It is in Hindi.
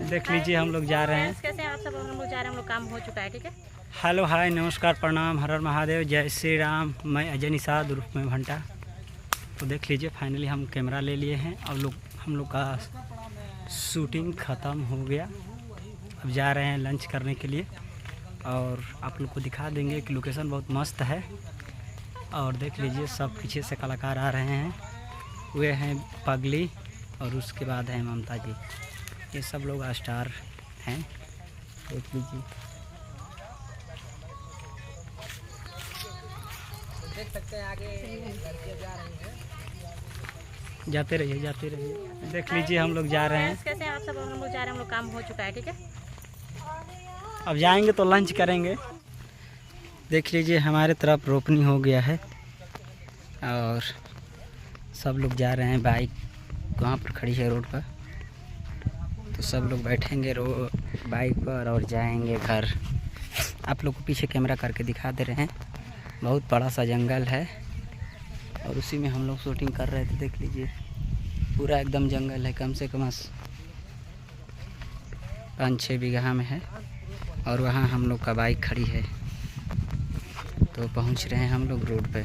देख लीजिए हम लोग जा रहे हैं। कैसे आप सब? हम लोग जा रहे हैं, हम लोग काम हो चुका है। ठीक है, हेलो हाय नमस्कार प्रणाम हर हर महादेव जय श्री राम। मैं अजय निषाद उर्फ में भंटा। तो देख लीजिए फाइनली हम कैमरा ले लिए हैं और हम लोग का शूटिंग ख़त्म हो गया। अब जा रहे हैं लंच करने के लिए और आप लोग को दिखा देंगे कि लोकेशन बहुत मस्त है। और देख लीजिए सब पीछे से कलाकार आ रहे हैं। वे हैं पगली और उसके बाद है ममता जी। ये सब लोग स्टार हैं, देख लीजिए। देख सकते हैं आगे लड़कियां जा रही हैं। जाते रहिए। देख लीजिए हम लोग जा रहे हैं। कैसे आप सब? हम लोग जा रहे हैं, हम लोग काम हो चुका है। ठीक है, अब जाएंगे तो लंच करेंगे। देख लीजिए हमारे तरफ रोपनी हो गया है और सब लोग जा रहे हैं। बाइक वहाँ पर खड़ी है रोड पर, तो सब लोग बैठेंगे बाइक पर और जाएंगे घर। आप लोग को पीछे कैमरा करके दिखा दे रहे हैं। बहुत बड़ा सा जंगल है और उसी में हम लोग शूटिंग कर रहे थे। देख लीजिए पूरा एकदम जंगल है, कम से कम 5-6 बीघा में है। और वहाँ हम लोग का बाइक खड़ी है, तो पहुँच रहे हैं हम लोग रोड पे।